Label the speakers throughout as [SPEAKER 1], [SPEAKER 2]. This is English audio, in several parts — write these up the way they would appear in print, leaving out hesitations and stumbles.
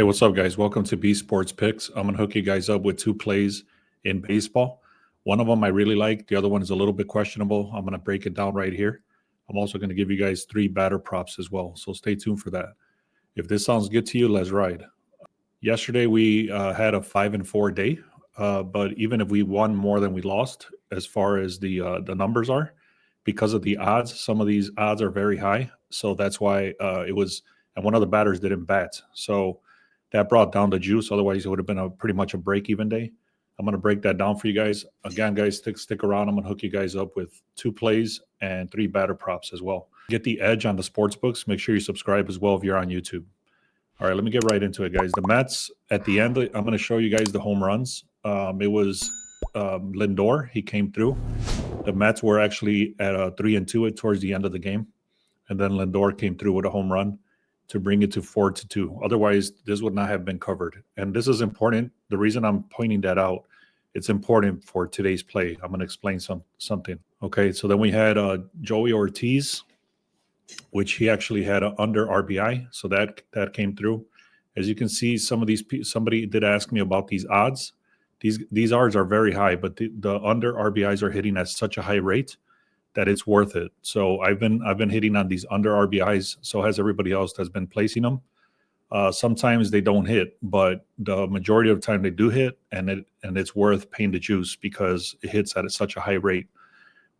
[SPEAKER 1] Hey, what's up, guys? Welcome to B Sports Picks. I'm going to hook you guys up with two plays in baseball. One of them I really like. The other one is a little bit questionable. I'm going to break it down right here. I'm also going to give you guys three batter props as well. So stay tuned for that. If this sounds good to you, let's ride. Yesterday, we had a 5-4 day. But even if we won more than we lost, as far as the numbers are, because of the odds, some of these odds are very high. So that's why it was, and one of the batters didn't bat. So that brought down the juice. Otherwise, it would have been pretty much a break-even day. I'm going to break that down for you guys. Again, guys, stick around. I'm going to hook you guys up with two plays and three batter props as well. Get the edge on the sports books. Make sure you subscribe as well if you're on YouTube. All right, let me get right into it, guys. The Mets, at the end, I'm going to show you guys the home runs. It was Lindor. He came through. The Mets were actually at 3-2 towards the end of the game. And then Lindor came through with a home run to bring it to 4-2. Otherwise, this would not have been covered. And this is important. The reason I'm pointing that out, it's important for today's play. I'm going to explain something. Okay, so then we had Joey Ortiz, which he actually had an under RBI. So that came through. As you can see, some of these, somebody did ask me about these odds. These odds are very high, but the under RBIs are hitting at such a high rate that it's worth it. So I've been hitting on these under RBIs. So has everybody else that's been placing them. Sometimes they don't hit, but the majority of the time they do hit, and it's worth paying the juice because it hits at such a high rate.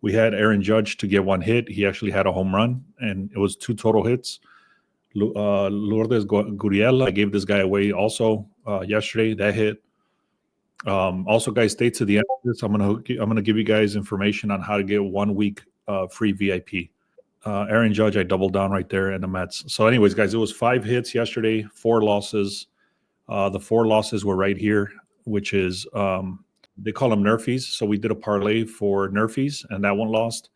[SPEAKER 1] We had Aaron Judge to get one hit. He actually had a home run, and it was two total hits. Lourdes Gurriel, I gave this guy away also yesterday. That hit. Also, guys, stay to the end of this. I'm gonna give you guys information on how to get 1 week free VIP. Aaron Judge, I doubled down right there in the Mets. So, anyways, guys, it was 5 hits yesterday, 4 losses. The 4 losses were right here, which is they call them Nerfies. So we did a parlay for Nerfies, and that one lost.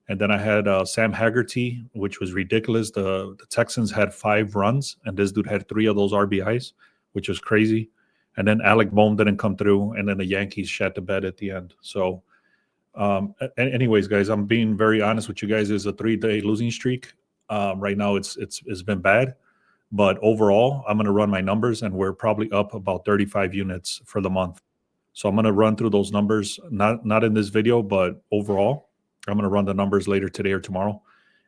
[SPEAKER 1] And then I had Sam Haggerty, which was ridiculous. The Texans had 5 runs, and this dude had 3 of those RBIs, which was crazy. And then Alec Bohm didn't come through, and then the Yankees shat the bed at the end. So, anyways, guys, I'm being very honest with you guys. It's a 3-day losing streak. Right now, it's been bad, but overall, I'm going to run my numbers, and we're probably up about 35 units for the month. So I'm going to run through those numbers, not in this video, but overall, I'm going to run the numbers later today or tomorrow,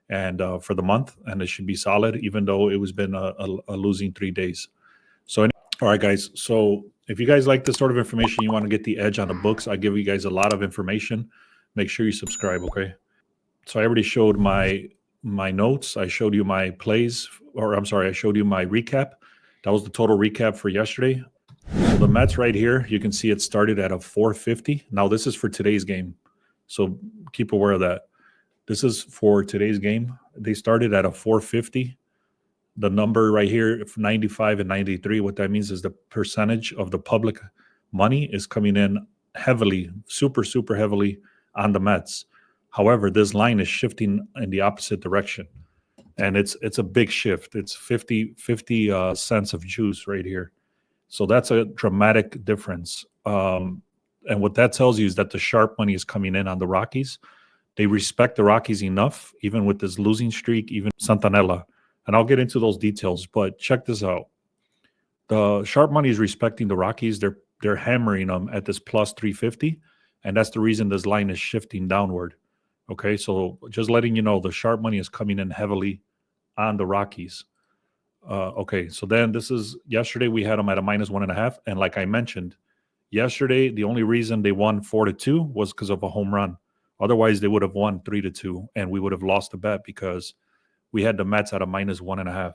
[SPEAKER 1] and for the month, and it should be solid, even though it was been a losing 3 days. So. All right, guys. So if you guys like this sort of information, you want to get the edge on the books, I give you guys a lot of information. Make sure you subscribe, okay? So I already showed my notes. I showed you my plays, or I'm sorry, I showed you my recap. That was the total recap for yesterday. So the Mets right here, you can see it started at a 450. Now this is for today's game, so keep aware of that. This is for today's game. They started at a 450. The number right here, 95 and 93, what that means is the percentage of the public money is coming in heavily, super heavily on the Mets. However, this line is shifting in the opposite direction, and it's a big shift. It's 50 cents of juice right here. So that's a dramatic difference. And what that tells you is that the sharp money is coming in on the Rockies. They respect the Rockies enough, even with this losing streak, even Santanella. And I'll get into those details, but check this out. The sharp money is respecting the Rockies. They're hammering them at this plus 350, and that's the reason this line is shifting downward. Okay, so just letting you know, the sharp money is coming in heavily on the Rockies. Okay, so then this is yesterday we had them at a -1.5, and like I mentioned, yesterday the only reason they won 4-2 was because of a home run. Otherwise, they would have won 3-2, and we would have lost the bet because we had the Mets at a -1.5.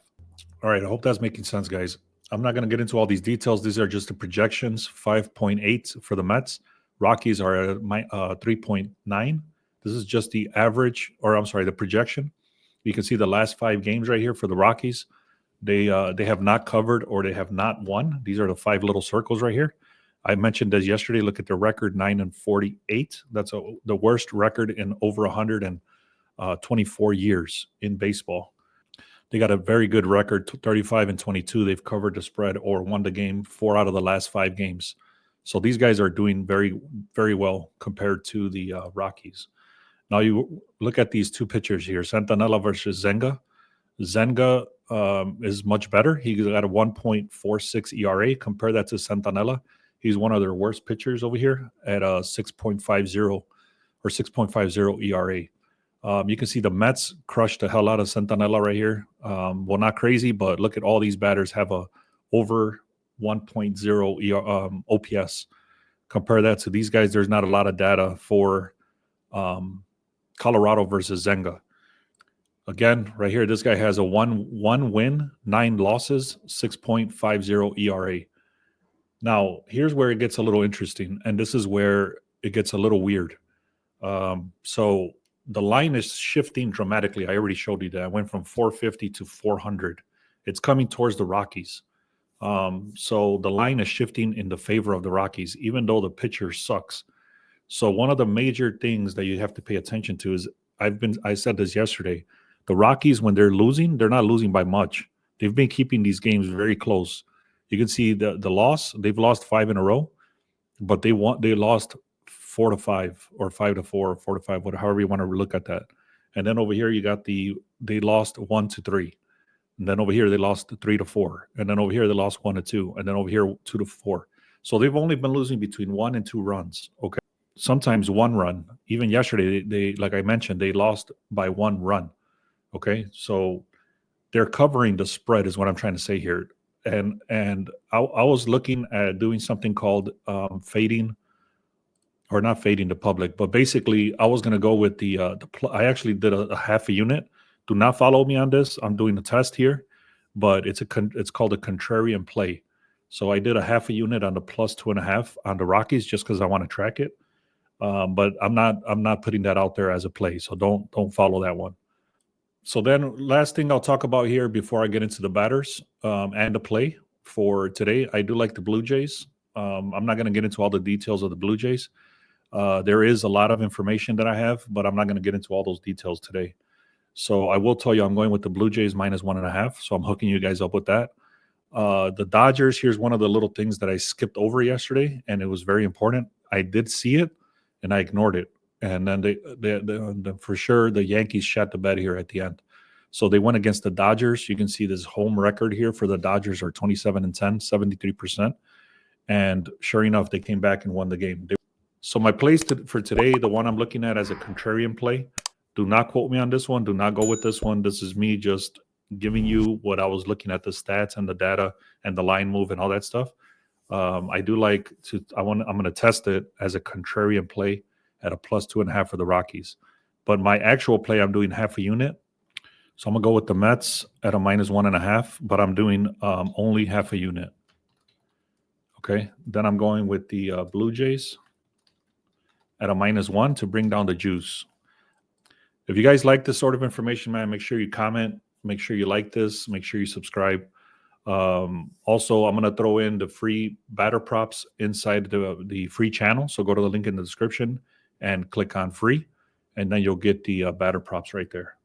[SPEAKER 1] All right, I hope that's making sense, guys. I'm not going to get into all these details. These are just the projections. 5.8 for the Mets. Rockies are at 3.9. This is just the average, or I'm sorry, the projection. You can see the last 5 games right here for the Rockies. They have not covered or they have not won. These are the 5 little circles right here. I mentioned this yesterday. Look at their record, 9-48. That's the worst record in over 124 years in baseball. They got a very good record, 35-22. They've covered the spread or won the game 4 out of the last 5 games. So these guys are doing very, very well compared to the Rockies. Now you look at these 2 pitchers here, Santanella versus Zenga. Zenga is much better. He got a 1.46 ERA. Compare that to Santanella. He's one of their worst pitchers over here at a 6.50 or 6.50 ERA. You can see the Mets crushed the hell out of Santanella right here. Well, not crazy, but look at all these batters have a over 1.0 OPS. Compare that to these guys. There's not a lot of data for Colorado versus Zenga. Again, right here, this guy has a one win, 9 losses, 6.50 ERA. Now, here's where it gets a little interesting, and this is where it gets a little weird. So the line is shifting dramatically. I already showed you that. I went from 450 to 400. It's coming towards the Rockies. So the line is shifting in the favor of the Rockies, even though the pitcher sucks. So one of the major things that you have to pay attention to is I said this yesterday. The Rockies, when they're losing, they're not losing by much. They've been keeping these games very close. You can see the loss. They've lost 5 in a row, but they lost 4-5 or 5-4 or 4-5, however you want to look at that. And then over here you got they lost 1-3. And then over here they lost 3-4. And then over here they lost 1-2. And then over here 2-4. So they've only been losing between 1 and 2 runs. Okay. Sometimes 1 run. Even yesterday, they like I mentioned, they lost by 1 run. Okay. So they're covering the spread is what I'm trying to say here. And I was looking at doing something called fading, or not fading the public, but basically I was going to go with I actually did a half a unit. Do not follow me on this. I'm doing a test here, but it's called a contrarian play. So I did a half a unit on the +2.5 on the Rockies just because I want to track it. But I'm not putting that out there as a play. So don't follow that one. So then last thing I'll talk about here before I get into the batters and the play for today, I do like the Blue Jays. I'm not going to get into all the details of the Blue Jays. There is a lot of information that I have, but I'm not going to get into all those details today. So I will tell you I'm going with the Blue Jays -1.5. So I'm hooking you guys up with that. The Dodgers, here's one of the little things that I skipped over yesterday, and it was very important. I did see it, and I ignored it. And then they for sure the Yankees shot the bed here at the end. So they went against the Dodgers. You can see this home record here for the Dodgers are 27-10, 73%. And sure enough, they came back and won the game. So my plays for today, the one I'm looking at as a contrarian play, do not quote me on this one. Do not go with this one. This is me just giving you what I was looking at, the stats and the data and the line move and all that stuff. I do like to. I'm going to test it as a contrarian play at a +2.5 for the Rockies. But my actual play, I'm doing half a unit. So I'm going to go with the Mets at a -1.5, but I'm doing only half a unit. Okay. Then I'm going with the Blue Jays at a -1 to bring down the juice. If you guys like this sort of information, man, make sure you comment. Make sure you like this. Make sure you subscribe. Also, I'm going to throw in the free batter props inside the free channel. So go to the link in the description and click on free, and then you'll get the batter props right there.